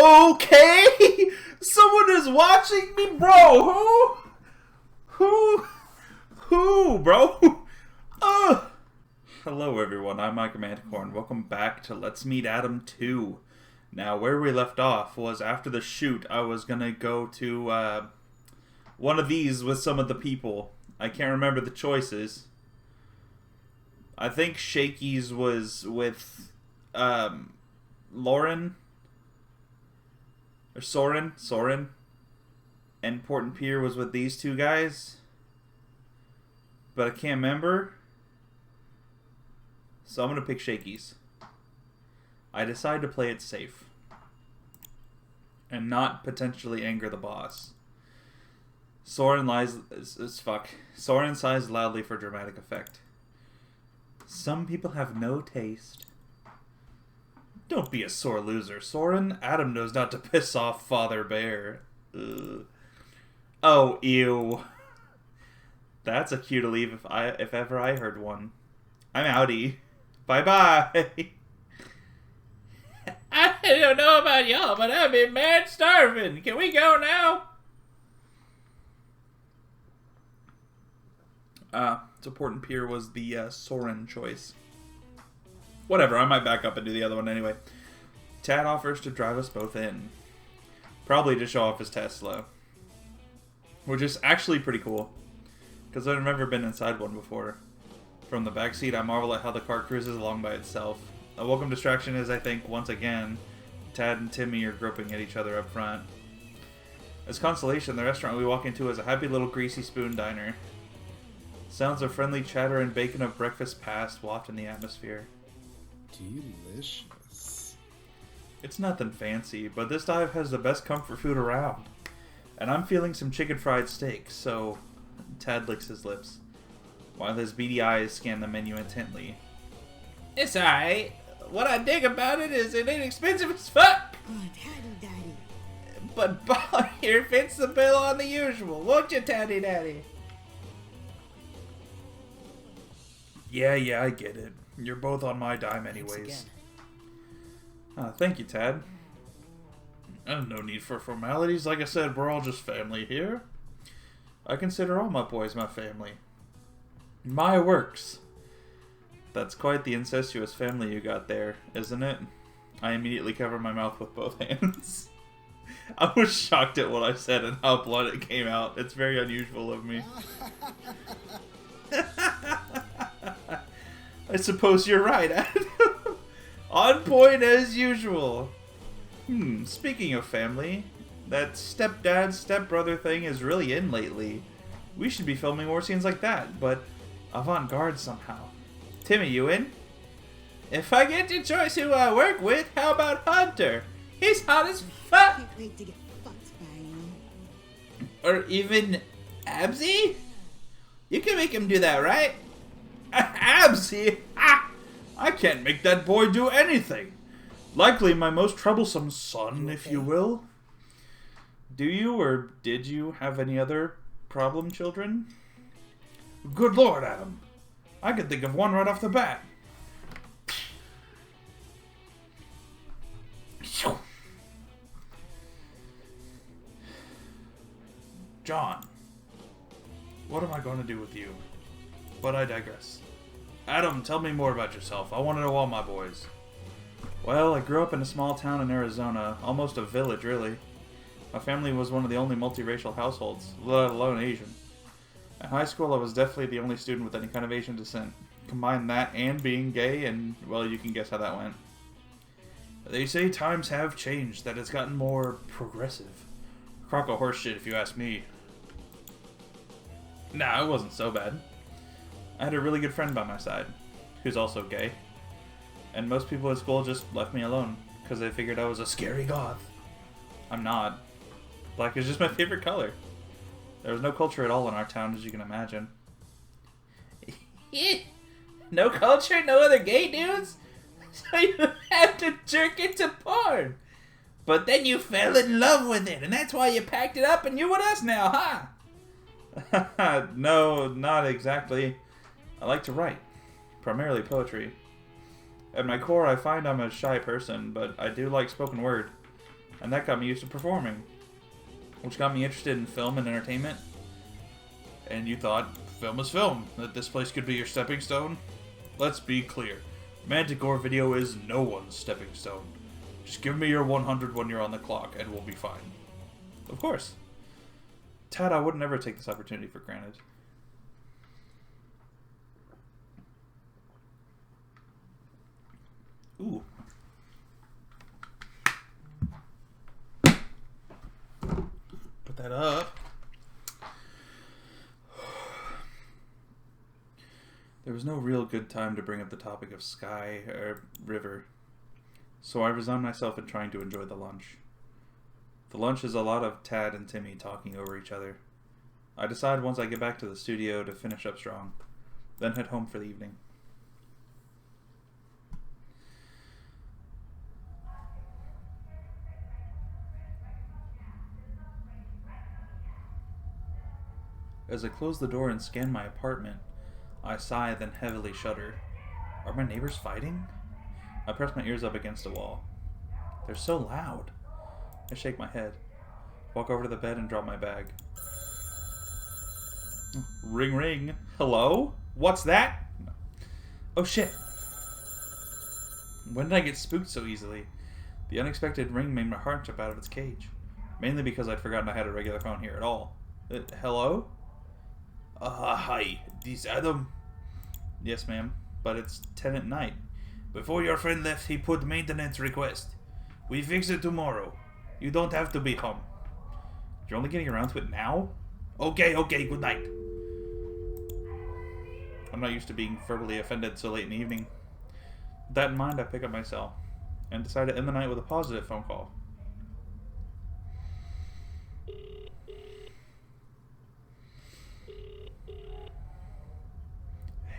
Okay, someone is watching me, bro. Who, bro? Hello, everyone. I'm Mike Manticore, and welcome back to Let's Meet Adam 2. Now, where we left off was after the shoot, I was gonna go to one of these with some of the people. I can't remember the choices. I think Shakey's was with Lauren. Or Soren. And Port and Pier was with these two guys. But I can't remember. So I'm going to pick Shakey's. I decide to play it safe. And not potentially anger the boss. Soren sighs loudly for dramatic effect. Some people have no taste. Don't be a sore loser, Soren. Adam knows not to piss off Father Bear. Ugh. Oh, ew. That's a cue to leave if ever I heard one. I'm outie. Bye-bye. I don't know about y'all, but I've been mad starving. Can we go now? So Port and Pier was the Soren choice. Whatever, I might back up and do the other one anyway. Tad offers to drive us both in. Probably to show off his Tesla. Which is actually pretty cool. Because I've never been inside one before. From the backseat, I marvel at how the car cruises along by itself. A welcome distraction is, I think, once again, Tad and Timmy are groping at each other up front. As consolation, the restaurant we walk into is a happy little greasy spoon diner. Sounds of friendly chatter and bacon of breakfast past waft in the atmosphere. Delicious. It's nothing fancy, but this dive has the best comfort food around. And I'm feeling some chicken fried steak, so Tad licks his lips, while his beady eyes scan the menu intently. It's alright. What I dig about it is it ain't expensive as fuck. Oh, Daddy. But Bob here fits the bill on the usual, won't you, Taddy Daddy? Yeah, I get it. You're both on my dime anyways. Thank you, Tad. No need for formalities. Like I said, we're all just family here. I consider all my boys my family. My works. That's quite the incestuous family you got there, isn't it? I immediately cover my mouth with both hands. I was shocked at what I said and how blunt it came out. It's very unusual of me. I suppose you're right, Adam. On point as usual. Speaking of family, that stepdad-stepbrother thing is really in lately. We should be filming more scenes like that, but avant-garde somehow. Timmy, you in? If I get to choose who I work with, how about Hunter? He's hot as fuck! Can't wait to get fucked by him. Or even Absy? You can make him do that, right? Absy? I can't make that boy do anything. Likely my most troublesome son, if you will. Do you or did you have any other problem children? Good Lord, Adam. I could think of one right off the bat. John, what am I going to do with you? But I digress. Adam, tell me more about yourself. I want to know all my boys. Well, I grew up in a small town in Arizona, almost a village, really. My family was one of the only multiracial households, let alone Asian. In high school, I was definitely the only student with any kind of Asian descent. Combine that and being gay, and, well, you can guess how that went. They say times have changed, that it's gotten more progressive. Crock of horse shit, if you ask me. Nah, it wasn't so bad. I had a really good friend by my side, who's also gay. And most people at school just left me alone, because they figured I was a scary goth. I'm not. Black is just my favorite color. There was no culture at all in our town, as you can imagine. No culture? No other gay dudes? So you had to jerk into porn. But then you fell in love with it, and that's why you packed it up and you're with us now, huh? No, not exactly. I like to write. Primarily poetry. At my core, I find I'm a shy person, but I do like spoken word. And that got me used to performing, which got me interested in film and entertainment. And you thought, film is film, that this place could be your stepping stone? Let's be clear. Manticore Video is no one's stepping stone. Just give me your 100 when you're on the clock, and we'll be fine. Of course. Tad, I would never take this opportunity for granted. Ooh. Put that up. There was no real good time to bring up the topic of sky or river, so I resigned myself in trying to enjoy the lunch. The lunch is a lot of Tad and Timmy talking over each other. I decide once I get back to the studio to finish up strong, then head home for the evening. As I close the door and scan my apartment, I sigh, then heavily shudder. Are my neighbors fighting? I press my ears up against a wall. They're so loud. I shake my head, walk over to the bed and drop my bag. Ring ring. Hello? What's that? No. Oh shit. When did I get spooked so easily? The unexpected ring made my heart jump out of its cage. Mainly because I'd forgotten I had a regular phone here at all. Hello? Hi. This Adam? Yes, ma'am. But it's 10 at night. Before your friend left, he put maintenance request. We fix it tomorrow. You don't have to be home. You're only getting around to it now? Okay, good night. I'm not used to being verbally offended so late in the evening. With that in mind, I pick up my cell and decide to end the night with a positive phone call.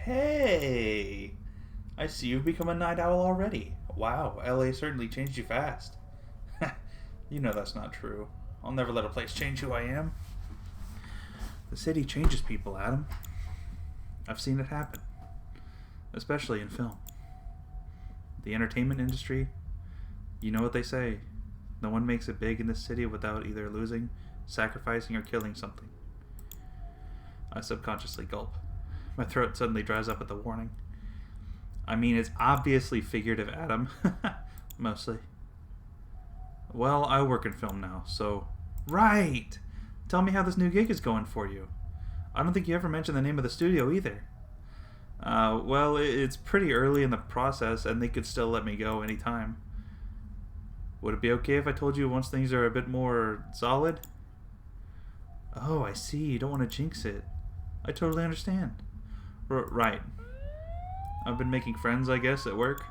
Hey! I see you've become a night owl already. Wow, LA certainly changed you fast. You know that's not true. I'll never let a place change who I am. The city changes people, Adam. I've seen it happen. Especially in film. The entertainment industry, you know what they say. No one makes it big in this city without either losing, sacrificing, or killing something. I subconsciously gulp. My throat suddenly dries up at the warning. I mean, it's obviously figurative, Adam. Mostly. Well, I work in film now, so... Right! Tell me how this new gig is going for you. I don't think you ever mentioned the name of the studio either. Well, it's pretty early in the process, and they could still let me go anytime. Would it be okay if I told you once things are a bit more solid? Oh, I see. You don't want to jinx it. I totally understand. Right. I've been making friends, I guess, at work.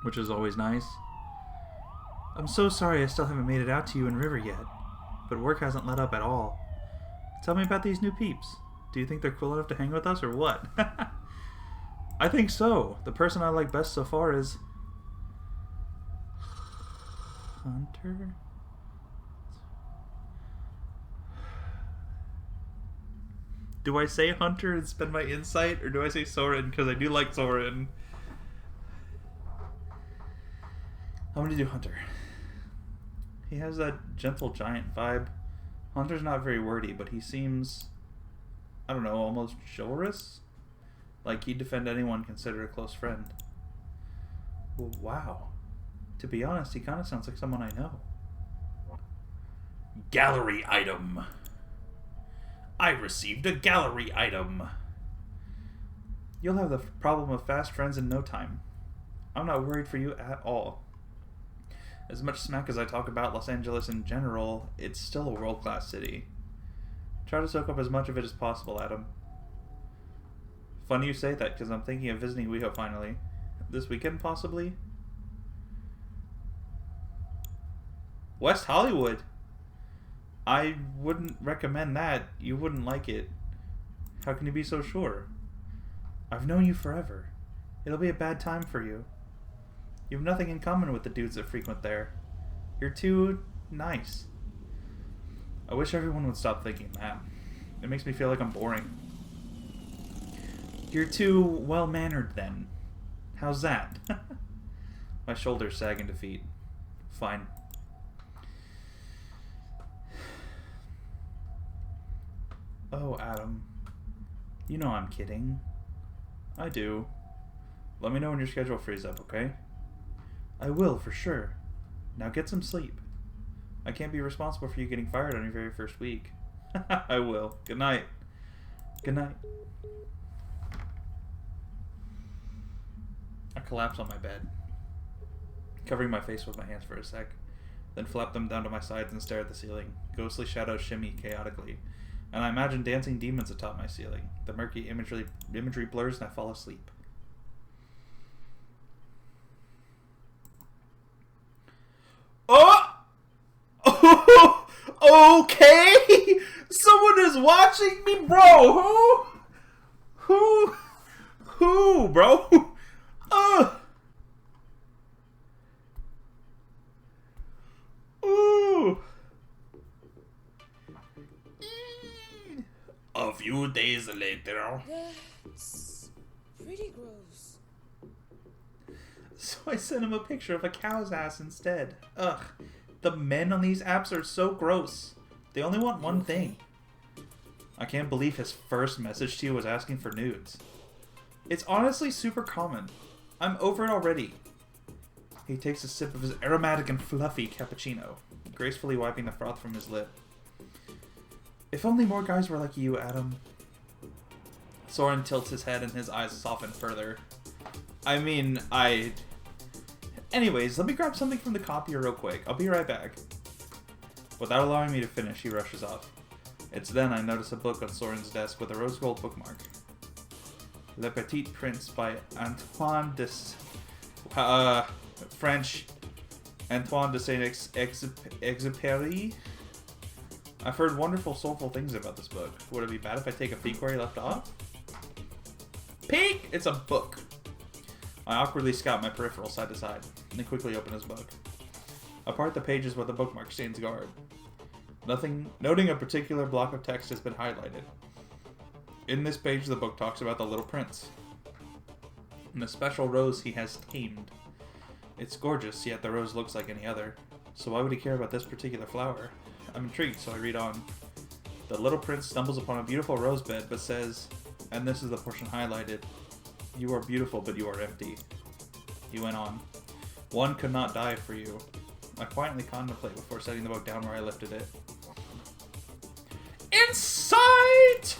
Which is always nice. I'm so sorry I still haven't made it out to you in River yet. But work hasn't let up at all. Tell me about these new peeps. Do you think they're cool enough to hang with us or what? I think so. The person I like best so far is... Hunter? Do I say Hunter and spend my insight, or do I say Soren because I do like Soren? I'm gonna do Hunter. He has that gentle giant vibe. Hunter's not very wordy, but he seems, I don't know, almost chivalrous? Like he'd defend anyone considered a close friend. Well, wow. To be honest, he kind of sounds like someone I know. Gallery item. I received a gallery item. You'll have the problem of fast friends in no time. I'm not worried for you at all. As much smack as I talk about Los Angeles in general, it's still a world-class city. Try to soak up as much of it as possible, Adam. Funny you say that, because I'm thinking of visiting WeHo finally. This weekend, possibly? West Hollywood! I wouldn't recommend that. You wouldn't like it. How can you be so sure? I've known you forever. It'll be a bad time for you. You have nothing in common with the dudes that frequent there. You're too nice. I wish everyone would stop thinking that. It makes me feel like I'm boring. You're too well-mannered then. How's that? My shoulders sag in defeat. Fine. Oh, Adam. You know I'm kidding. I do. Let me know when your schedule frees up, okay? I will, for sure. Now get some sleep. I can't be responsible for you getting fired on your very first week. I will. Good night. Good night. I collapse on my bed, covering my face with my hands for a sec, then flap them down to my sides and stare at the ceiling. Ghostly shadows shimmy chaotically, and I imagine dancing demons atop my ceiling. The murky imagery blurs and I fall asleep. Oh! Okay! Someone is watching me, bro! Who, bro? Ooh. A few days later. That's pretty gross. So I sent him a picture of a cow's ass instead. Ugh. The men on these apps are so gross. They only want one thing. I can't believe his first message to you was asking for nudes. It's honestly super common. I'm over it already. He takes a sip of his aromatic and fluffy cappuccino, gracefully wiping the froth from his lip. If only more guys were like you, Adam. Soren tilts his head and his eyes soften further. Anyways, let me grab something from the copier real quick. I'll be right back. Without allowing me to finish, he rushes off. It's then I notice a book on Soren's desk with a rose gold bookmark. Le Petit Prince by Antoine de... French. Antoine de Saint-Exupéry. I've heard wonderful, soulful things about this book. Would it be bad if I take a peek where he left off? Peek! It's a book. I awkwardly scout my peripheral side to side, and quickly open his book. Apart the pages where the bookmark stands guard. Noting a particular block of text has been highlighted. In this page, the book talks about the little prince, and the special rose he has tamed. It's gorgeous, yet the rose looks like any other. So why would he care about this particular flower? I'm intrigued, so I read on. The little prince stumbles upon a beautiful rose bed, but says, and this is the portion highlighted, "You are beautiful, but you are empty." He went on. "One could not die for you." I quietly contemplate before setting the book down where I lifted it. Insight!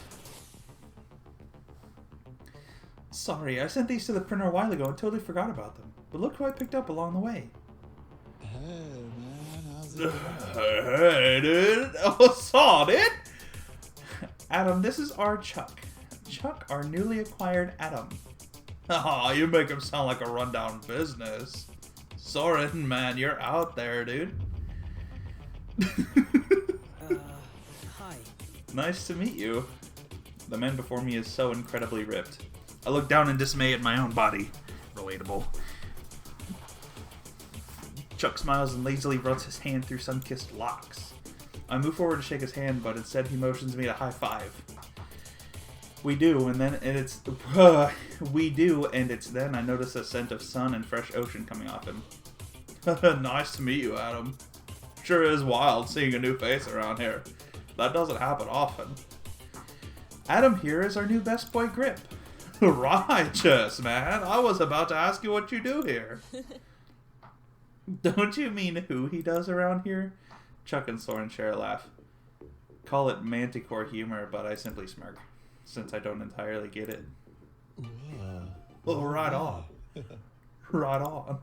Sorry, I sent these to the printer a while ago and totally forgot about them. But look who I picked up along the way. Hey, man, how's it going? Hey, dude. Oh, saw it. Adam, this is our Chuck. Chuck, our newly acquired Adam. Oh, you make him sound like a rundown business. Soren, man, you're out there, dude. Hi. Nice to meet you. The man before me is so incredibly ripped. I look down in dismay at my own body. Relatable. Chuck smiles and lazily runs his hand through sun-kissed locks. I move forward to shake his hand, but instead he motions me to high five. We do, and it's then I notice a scent of sun and fresh ocean coming off him. Nice to meet you, Adam. Sure is wild seeing a new face around here. That doesn't happen often. Adam here is our new best boy Grip. Righteous, man. I was about to ask you what you do here. Don't you mean who he does around here? Chuck and Soren share a laugh. Call it manticore humor, but I simply smirk, since I don't entirely get it. Well, right on. Right on.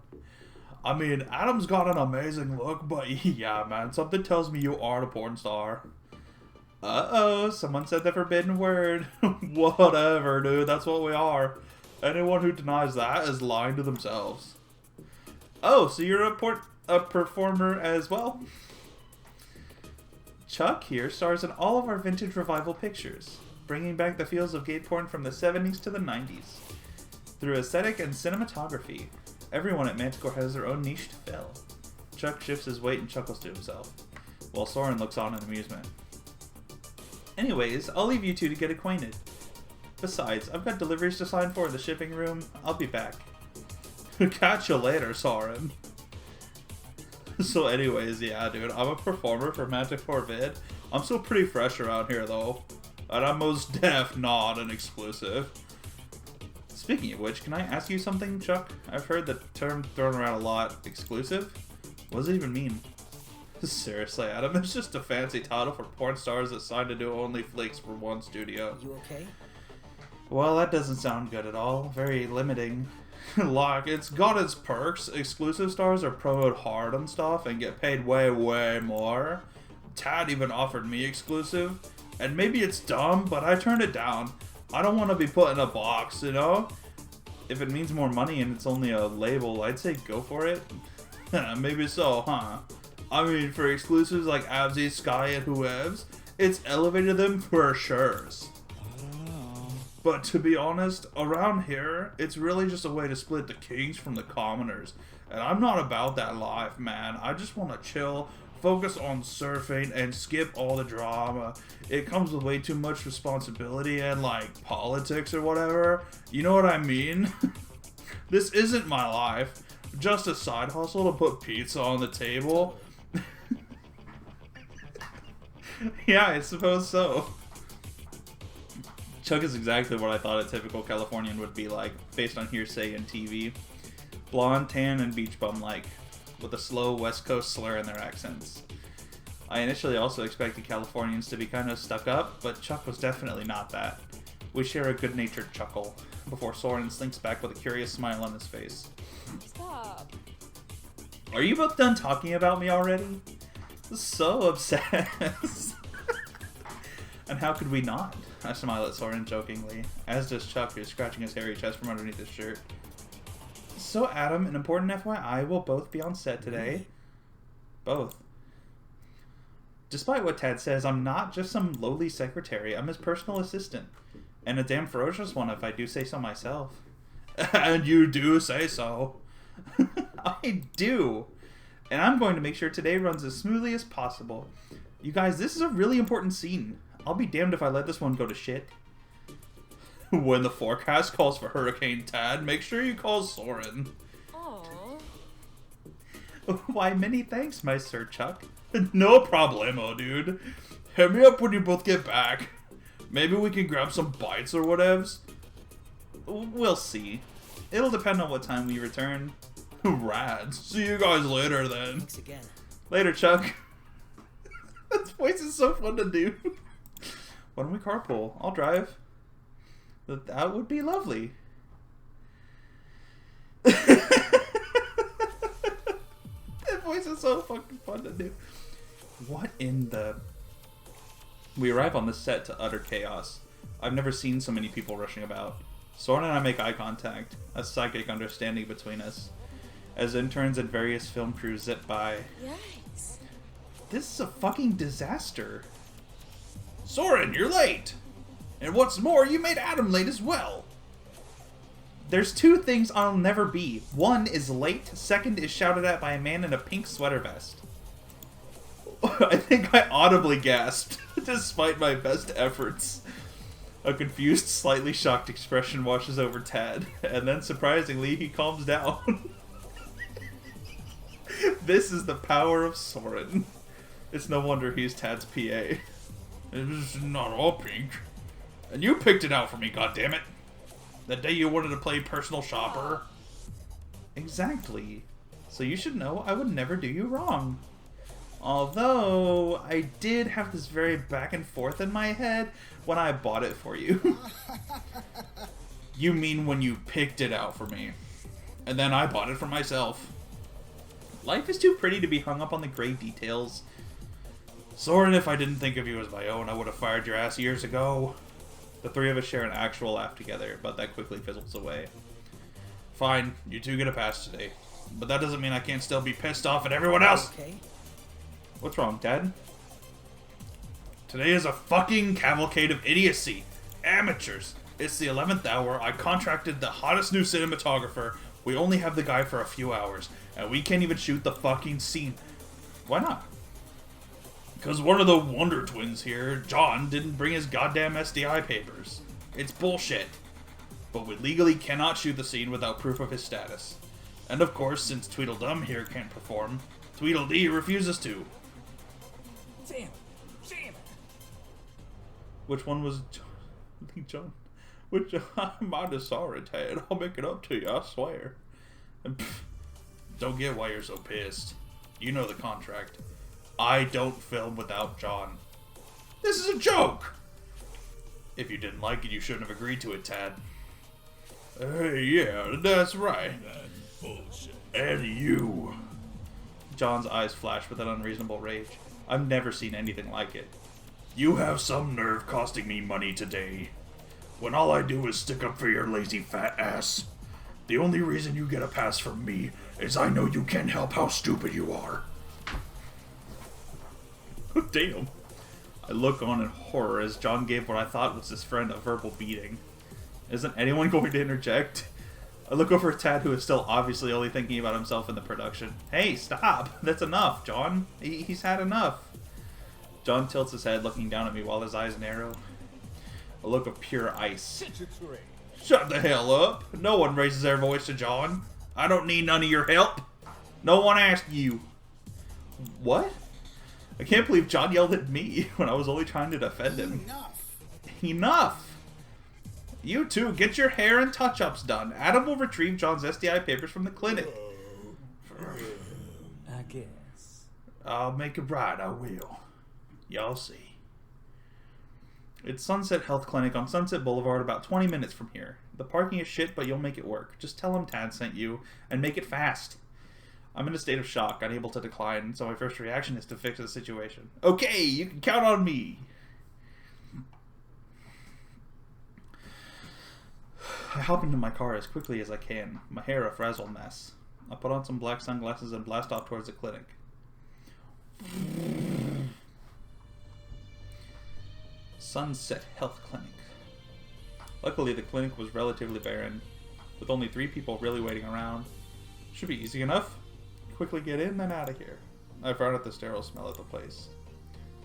I mean, Adam's got an amazing look, but yeah, man, something tells me you are a porn star. Uh-oh, someone said the forbidden word. Whatever, dude, that's what we are. Anyone who denies that is lying to themselves. Oh, so you're a performer as well? Chuck here stars in all of our vintage revival pictures, bringing back the feels of gay porn from the 70s to the 90s. Through aesthetic and cinematography, everyone at Manticore has their own niche to fill. Chuck shifts his weight and chuckles to himself, while Soren looks on in amusement. Anyways, I'll leave you two to get acquainted. Besides, I've got deliveries to sign for in the shipping room. I'll be back. Catch you later, Soren. So anyways, yeah, dude, I'm a performer for Manticore Vid. I'm still pretty fresh around here, though. And I'm most def not an exclusive. Speaking of which, can I ask you something, Chuck? I've heard the term thrown around a lot. Exclusive? What does it even mean? Seriously, Adam, it's just a fancy title for porn stars that signed to do only flicks for one studio. You okay? Well, that doesn't sound good at all. Very limiting. Like, it's got its perks. Exclusive stars are promoted hard on stuff and get paid way, way more. Tad even offered me exclusive. And maybe it's dumb, but I turned it down. I don't want to be put in a box, you know? If it means more money and it's only a label, I'd say go for it. Maybe so, huh? I mean, for exclusives like Abzy, Sky, and whoevs, it's elevated them for sure. I don't know. But to be honest, around here, it's really just a way to split the kings from the commoners. And I'm not about that life, man. I just want to chill, focus on surfing, and skip all the drama. It comes with way too much responsibility and, like, politics or whatever. You know what I mean? This isn't my life. Just a side hustle to put pizza on the table. Yeah, I suppose so. Chuck is exactly what I thought a typical Californian would be like, based on hearsay and TV. Blonde, tan, and beach bum-like, with a slow West Coast slur in their accents. I initially also expected Californians to be kind of stuck up, but Chuck was definitely not that. We share a good-natured chuckle, before Soren slinks back with a curious smile on his face. Stop. Are you both done talking about me already? So obsessed. And how could we not? I smile at Soren jokingly, as does Chuck, who's scratching his hairy chest from underneath his shirt. So Adam, an important FYI, will both be on set today. Both. Despite what Tad says, I'm not just some lowly secretary. I'm his personal assistant. And a damn ferocious one if I do say so myself. And you do say so. I do. And I'm going to make sure today runs as smoothly as possible. You guys, this is a really important scene. I'll be damned if I let this one go to shit. When the forecast calls for Hurricane Tad, make sure you call Soren. Aww. Why, many thanks, my Sir Chuck. No problemo, dude. Hit me up when you both get back. Maybe we can grab some bites or whatevs. We'll see. It'll depend on what time we return. Rad. See you guys later then. Thanks again. Later, Chuck. This voice is so fun to do. Why don't we carpool? I'll drive. That would be lovely. That voice is so fucking fun to do. What in the... We arrive on the set to utter chaos. I've never seen so many people rushing about. Soren and I make eye contact, a psychic understanding between us, as interns and various film crews zip by. Yikes. This is a fucking disaster. Soren, you're late! And what's more, you made Adam late as well. There's two things I'll never be. One is late, second is shouted at by a man in a pink sweater vest. I think I audibly gasped, despite my best efforts. A confused, slightly shocked expression washes over Tad, and then surprisingly, he calms down. This is the power of Soren. It's no wonder he's Tad's PA. It's not all pink. And you picked it out for me, goddammit. The day you wanted to play personal shopper. Exactly. So you should know I would never do you wrong. Although, I did have this very back and forth in my head when I bought it for you. You mean when you picked it out for me. And then I bought it for myself. Life is too pretty to be hung up on the gray details. Soren, if I didn't think of you as my own, I would have fired your ass years ago. The three of us share an actual laugh together, but that quickly fizzles away. Fine, you two get a pass today. But that doesn't mean I can't still be pissed off at everyone else! Okay. What's wrong, Dad? Today is a fucking cavalcade of idiocy. Amateurs. It's the 11th hour. I contracted the hottest new cinematographer. We only have the guy for a few hours. And we can't even shoot the fucking scene. Why not? Because one of the Wonder Twins here, John, didn't bring his goddamn SDI papers. It's bullshit. But we legally cannot shoot the scene without proof of his status. And of course, since Tweedledum here can't perform, Tweedledee refuses to. Damn. Damn it. Which one was I think John? Which I'm mighty sorry, Tad. I'll make it up to you, I swear. And, don't get why you're so pissed. You know the contract. I don't film without John. This is a joke! If you didn't like it, you shouldn't have agreed to it, Tad. Yeah, that's right. That's bullshit. And you. John's eyes flashed with an unreasonable rage. I've never seen anything like it. You have some nerve costing me money today, when all I do is stick up for your lazy fat ass. The only reason you get a pass from me is I know you can't help how stupid you are. Damn. I look on in horror as John gave what I thought was his friend a verbal beating. Isn't anyone going to interject? I look over at Tad, who is still obviously only thinking about himself in the production. Hey, stop! That's enough, John. He's had enough. John tilts his head, looking down at me while his eyes narrow. A look of pure ice. Shut the hell up! No one raises their voice to John. I don't need none of your help. No one asked you. What? I can't believe John yelled at me when I was only trying to defend him. Enough. Enough! You two, get your hair and touch-ups done. Adam will retrieve John's SDI papers from the clinic. I guess. I'll make it right, I will. Y'all see. It's Sunset Health Clinic on Sunset Boulevard, about 20 minutes from here. The parking is shit, but you'll make it work. Just tell him Tad sent you, and make it fast. I'm in a state of shock, unable to decline, so my first reaction is to fix the situation. Okay, you can count on me. I hop into my car as quickly as I can, my hair a frazzled mess. I put on some black sunglasses and blast off towards the clinic. Sunset Health Clinic. Luckily, the clinic was relatively barren, with only 3 people really waiting around. Should be easy enough. Quickly get in, then out of here. I frown at the sterile smell of the place.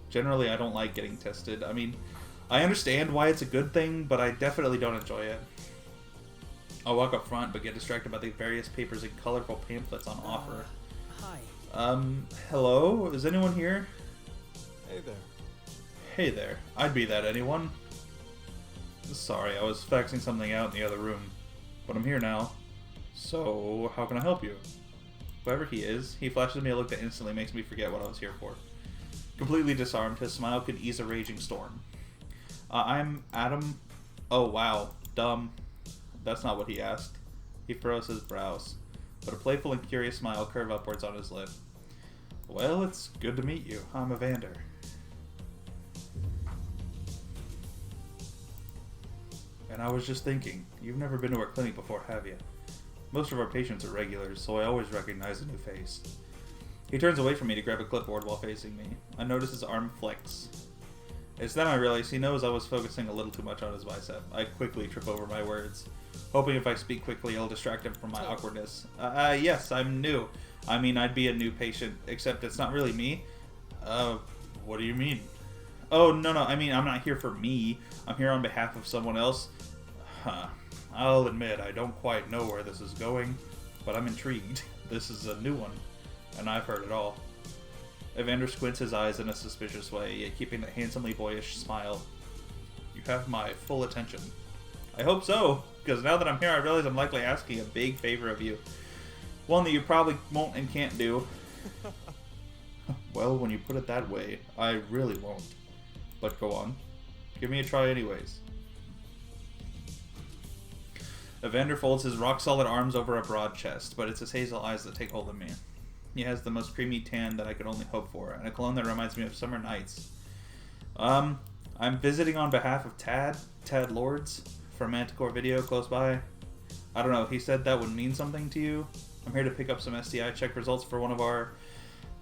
Generally, I don't like getting tested. I mean, I understand why it's a good thing, but I definitely don't enjoy it. I walk up front, but get distracted by the various papers and colorful pamphlets on offer. Hi. Hello? Is anyone here? Hey there. Hey there. I'd be that anyone. Sorry, I was faxing something out in the other room. But I'm here now. So, how can I help you? Whoever he is, he flashes me a look that instantly makes me forget what I was here for. Completely disarmed, his smile could ease a raging storm. I'm Adam. Oh, wow. Dumb. That's not what he asked. He furrows his brows, but a playful and curious smile curves upwards on his lip. Well, it's good to meet you. I'm Evander. And I was just thinking, you've never been to our clinic before, have you? Most of our patients are regulars, so I always recognize a new face. He turns away from me to grab a clipboard while facing me. I notice his arm flex. It's then I realize he knows I was focusing a little too much on his bicep. I quickly trip over my words, hoping if I speak quickly it'll distract him from my awkwardness. Yes, I'm new. I mean, I'd be a new patient, except it's not really me. What do you mean? Oh, no, I mean, I'm not here for me. I'm here on behalf of someone else. I'll admit, I don't quite know where this is going, but I'm intrigued. This is a new one, and I've heard it all. Evander squints his eyes in a suspicious way, yet keeping that handsomely boyish smile. You have my full attention. I hope so, because now that I'm here, I realize I'm likely asking a big favor of you. One that you probably won't and can't do. Well, when you put it that way, I really won't. But go on. Give me a try anyways. Evander folds his rock-solid arms over a broad chest, but it's his hazel eyes that take hold of me. He has the most creamy tan that I could only hope for, and a cologne that reminds me of summer nights. I'm visiting on behalf of Tad Lords, from Manticore Video close by. I don't know, he said that would mean something to you. I'm here to pick up some SDI check results for one of our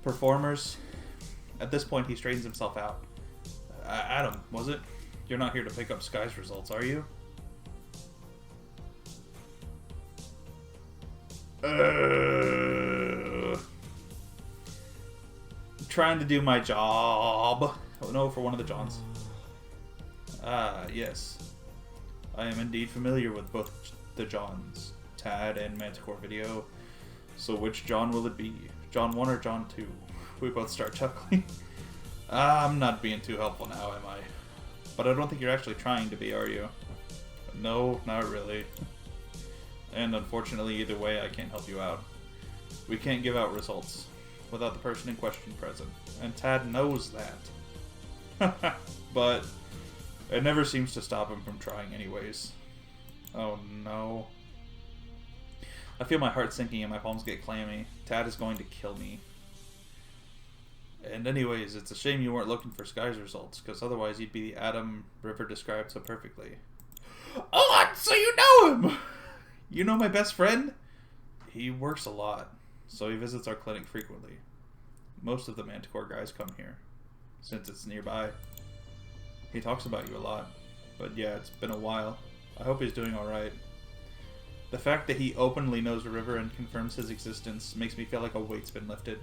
performers. At this point, he straightens himself out. Adam, was it? You're not here to pick up Sky's results, are you? Trying to do my job. Oh no, for one of the Johns. Yes. I am indeed familiar with both the Johns, Tad and Manticore Video. So which John will it be? John 1 or John 2? We both start chuckling. I'm not being too helpful now, am I? But I don't think you're actually trying to be, are you? No, not really. And unfortunately, either way, I can't help you out. We can't give out results without the person in question present. And Tad knows that. But it never seems to stop him from trying anyways. Oh no. I feel my heart sinking and my palms get clammy. Tad is going to kill me. And anyways, it's a shame you weren't looking for Sky's results, because otherwise you'd be the Adam River described so perfectly. Oh, so you know him! You know my best friend? He works a lot, so he visits our clinic frequently. Most of the Manticore guys come here, since it's nearby. He talks about you a lot, but yeah, it's been a while. I hope he's doing alright. The fact that he openly knows the river and confirms his existence makes me feel like a weight's been lifted.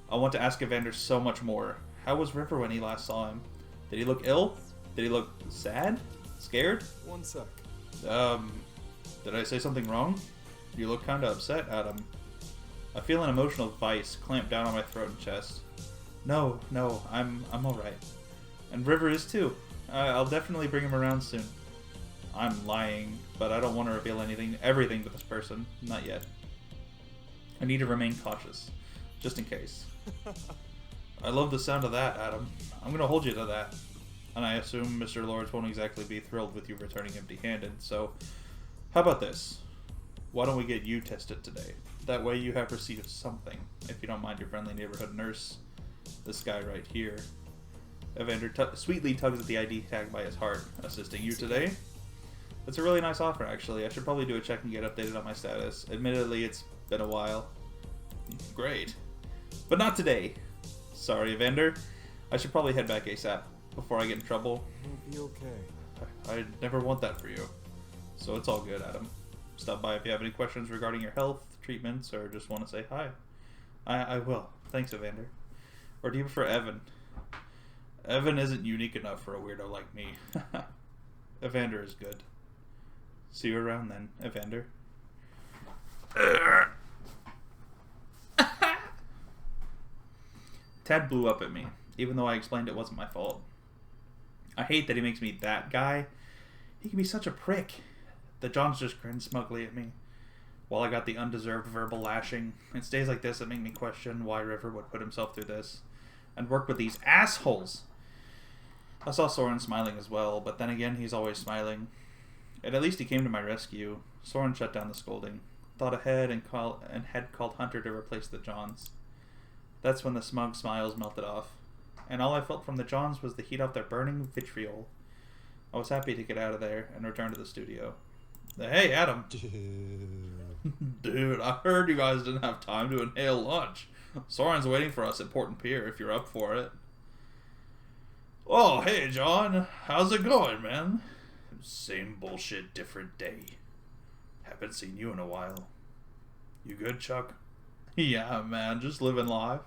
I want to ask Evander so much more. How was River when he last saw him? Did he look ill? Did he look sad? Scared? One sec. Did I say something wrong? You look kinda upset, Adam. I feel an emotional vice clamped down on my throat and chest. No, I'm alright. And River is too. I'll definitely bring him around soon. I'm lying, but I don't want to reveal everything to this person. Not yet. I need to remain cautious, just in case. I love the sound of that, Adam. I'm going to hold you to that. And I assume Mr. Lords won't exactly be thrilled with you returning empty-handed, so how about this? Why don't we get you tested today? That way you have receipt of something, if you don't mind your friendly neighborhood nurse. This guy right here. Evander sweetly tugs at the ID tag by his heart, assisting you today. It's a really nice offer, actually. I should probably do a check and get updated on my status. Admittedly, it's been a while. Great. But not today. Sorry, Evander. I should probably head back ASAP before I get in trouble. You'll be okay. I never want that for you. So it's all good, Adam. Stop by if you have any questions regarding your health, treatments, or just want to say hi. I will. Thanks, Evander. Or do you prefer Evan? Evan isn't unique enough for a weirdo like me. Evander is good. See you around then, Evander. Tad blew up at me, even though I explained it wasn't my fault. I hate that he makes me that guy. He can be such a prick. The Johns just grinned smugly at me, while I got the undeserved verbal lashing. It's days like this that make me question why River would put himself through this, and work with these assholes. I saw Soren smiling as well, but then again, he's always smiling. And at least he came to my rescue. Soren shut down the scolding, thought ahead, and had called Hunter to replace the Johns. That's when the smug smiles melted off, and all I felt from the Johns was the heat off their burning vitriol. I was happy to get out of there and return to the studio. Hey, Adam. Dude, I heard you guys didn't have time to inhale lunch. Soren's waiting for us at Porton Pier if you're up for it. Oh, hey, John. How's it going, man? Same bullshit, different day. Haven't seen you in a while. You good, Chuck? Yeah, man, just living life.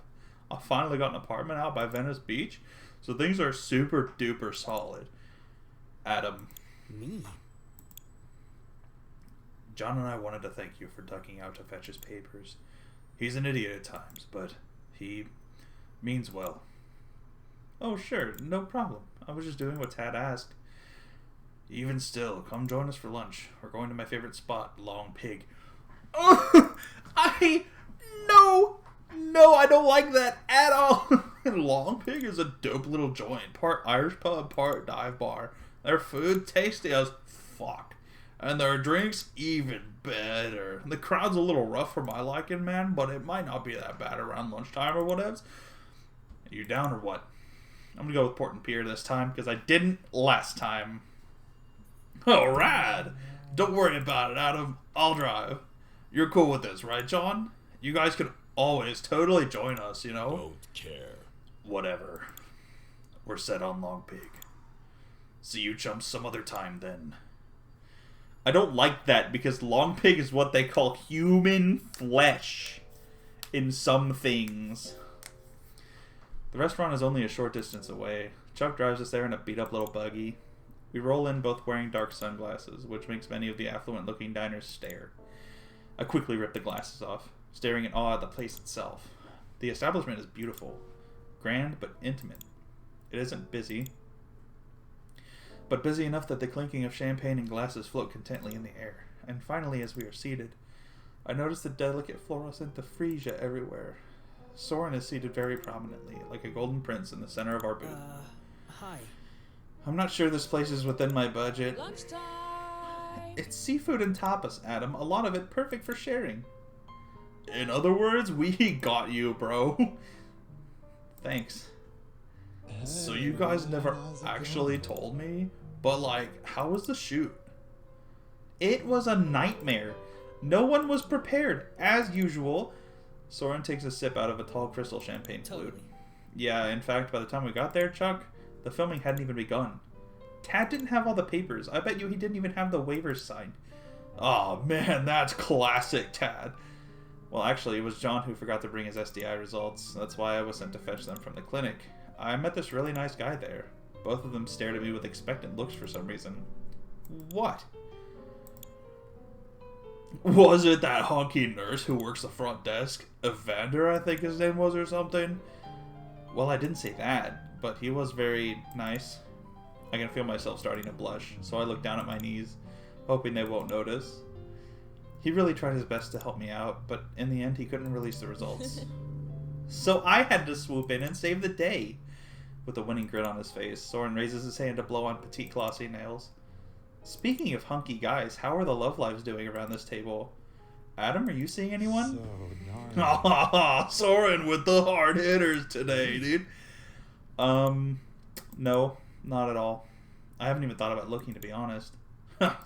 I finally got an apartment out by Venice Beach, so things are super duper solid. Adam. Me? John and I wanted to thank you for ducking out to fetch his papers. He's an idiot at times, but he means well. Oh, sure, no problem. I was just doing what Tad asked. Even still, come join us for lunch. We're going to my favorite spot, Long Pig. Oh, No, I don't like that at all. Long Pig is a dope little joint. Part Irish pub, part dive bar. Their food tasty as fuck. And their drinks even better. The crowd's a little rough for my liking, man, but it might not be that bad around lunchtime or whatevs. You down or what? I'm gonna go with Porton Pier this time, because I didn't last time. Oh, rad! Don't worry about it, Adam. I'll drive. You're cool with this, right, John? You guys can always totally join us, you know? Don't care. Whatever. We're set on Long Pig. See you chumps some other time, then. I don't like that, because Long Pig is what they call human flesh in some things. The restaurant is only a short distance away. Chuck drives us there in a beat-up little buggy. We roll in both wearing dark sunglasses, which makes many of the affluent-looking diners stare. I quickly rip the glasses off, staring in awe at the place itself. The establishment is beautiful, grand but intimate. It isn't busy. but busy enough that the clinking of champagne and glasses float contently in the air. And finally, as we are seated, I notice the delicate fluorescent freesia everywhere. Soren is seated very prominently, like a golden prince in the center of our booth. Hi. I'm not sure this place is within my budget. Lunchtime. It's seafood and tapas, Adam. A lot of it perfect for sharing. In other words, we got you, bro. Thanks. So you guys never actually told me? But like, how was the shoot? It was a nightmare. No one was prepared, as usual. Soren takes a sip out of a tall crystal champagne flute. Totally. Yeah, in fact, by the time we got there, Chuck, the filming hadn't even begun. Tad didn't have all the papers. I bet you he didn't even have the waivers signed. Oh man, that's classic Tad. Well, actually, it was John who forgot to bring his SDI results. That's why I was sent to fetch them from the clinic. I met this really nice guy there. Both of them stared at me with expectant looks for some reason. What? Was it that honky nurse who works the front desk? Evander, I think his name was, or something? Well, I didn't say that, but he was very nice. I can feel myself starting to blush, so I look down at my knees, hoping they won't notice. He really tried his best to help me out, but in the end he couldn't release the results. So I had to swoop in and save the day. With a winning grin on his face, Soren raises his hand to blow on petite glossy nails. Speaking of hunky guys, how are the love lives doing around this table? Adam, are you seeing anyone? So gnarly. Ah, Soren with the hard hitters today, dude. No, not at all. I haven't even thought about looking, to be honest.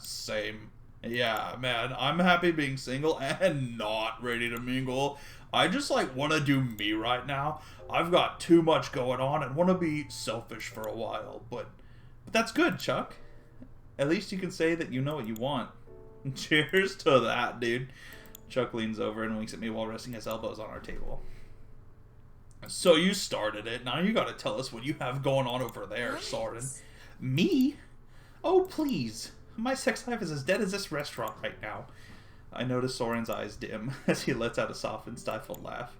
Same. Yeah, man, I'm happy being single and not ready to mingle. I just, want to do me right now. I've got too much going on and want to be selfish for a while, but that's good, Chuck. At least you can say that you know what you want. Cheers to that, dude. Chuck leans over and winks at me while resting his elbows on our table. So you started it. Now you gotta tell us what you have going on over there, Soren. Me? Oh, please. My sex life is as dead as this restaurant right now. I notice Soren's eyes dim as he lets out a soft and stifled laugh.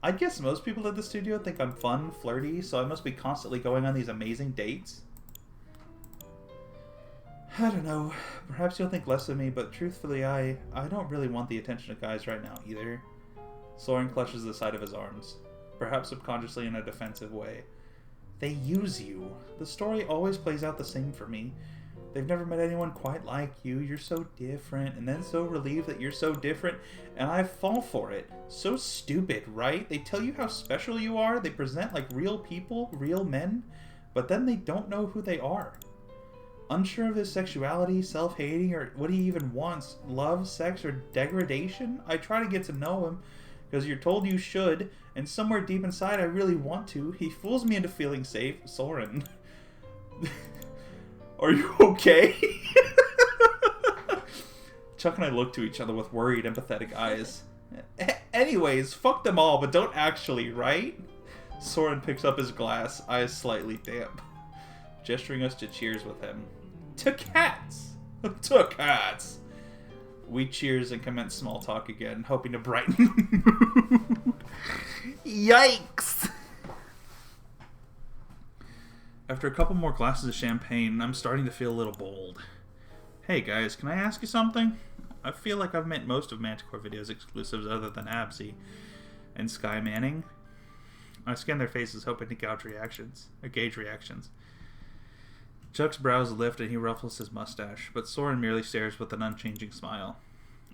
I guess most people at the studio think I'm fun, flirty, so I must be constantly going on these amazing dates. I don't know. Perhaps you'll think less of me, but truthfully, I don't really want the attention of guys right now either. Soren clutches the side of his arms, perhaps subconsciously in a defensive way. They use you. The story always plays out the same for me. They've never met anyone quite like you. You're so different, and then so relieved that you're so different, and I fall for it. So stupid, right? They tell you how special you are. They present like real people, real men, but then they don't know who they are. Unsure of his sexuality, self-hating, or what he even wants, love, sex, or degradation, I try to get to know him, because you're told you should, and somewhere deep inside I really want to. He fools me into feeling safe. Soren. Are you okay? Chuck and I look to each other with worried, empathetic eyes. Anyways, fuck them all, but don't actually, right? Soren picks up his glass, eyes slightly damp, gesturing us to cheers with him. To cats! To cats! We cheers and commence small talk again, hoping to brighten the mood. Yikes! After a couple more glasses of champagne, I'm starting to feel a little bold. Hey guys, can I ask you something? I feel like I've met most of Manticore Video's exclusives other than Absy and Sky Manning. I scan their faces hoping to gauge reactions. Chuck's brows lift and he ruffles his mustache, but Soren merely stares with an unchanging smile.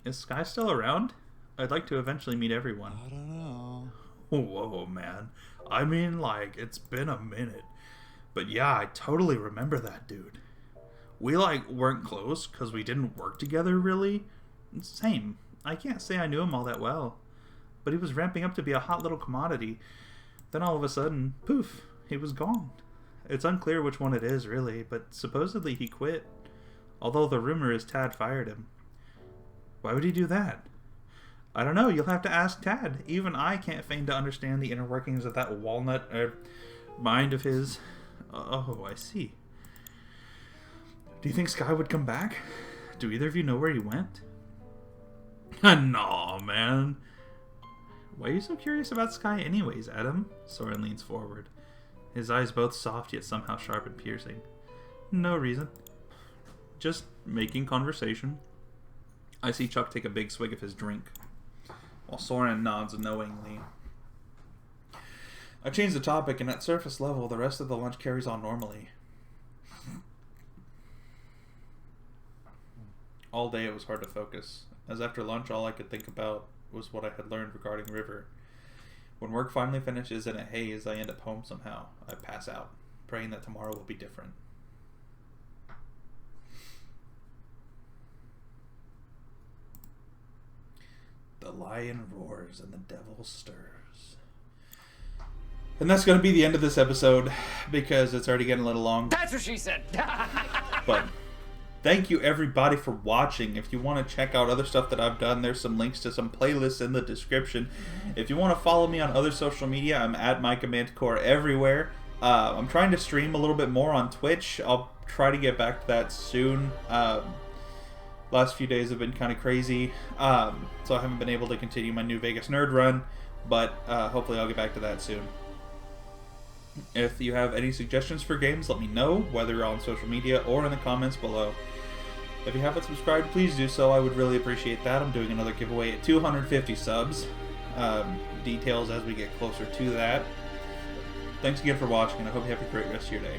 Is Sky still around? I'd like to eventually meet everyone. I don't know. Whoa, man. I mean, it's been a minute. But yeah, I totally remember that dude. We, weren't close because we didn't work together, really. Same. I can't say I knew him all that well. But he was ramping up to be a hot little commodity. Then all of a sudden, poof, he was gone. It's unclear which one it is, really, but supposedly he quit. Although the rumor is Tad fired him. Why would he do that? I don't know, you'll have to ask Tad. Even I can't feign to understand the inner workings of that walnut mind of his. Oh, I see. Do you think Sky would come back? Do either of you know where he went? Nah, man. Why are you so curious about Sky anyways, Adam? Soren leans forward. His eyes both soft yet somehow sharp and piercing. No reason. Just making conversation. I see Chuck take a big swig of his drink, while Soren nods knowingly. I change the topic, and at surface level, the rest of the lunch carries on normally. All day it was hard to focus, as after lunch all I could think about was what I had learned regarding River. When work finally finishes in a haze, I end up home somehow. I pass out, praying that tomorrow will be different. The lion roars and the devil stirs. And that's going to be the end of this episode, because it's already getting a little long. That's what she said. But thank you everybody for watching. If you want to check out other stuff that I've done, there's some links to some playlists in the description. If you want to follow me on other social media, I'm at MicahManticore everywhere. I'm trying to stream a little bit more on Twitch. I'll try to get back to that soon. Last few days have been kind of crazy, so I haven't been able to continue my New Vegas Nerd run, but hopefully I'll get back to that soon. If you have any suggestions for games, let me know, whether on social media or in the comments below. If you haven't subscribed, please do so. I would really appreciate that. I'm doing another giveaway at 250 subs. Details as we get closer to that. Thanks again for watching, and I hope you have a great rest of your day.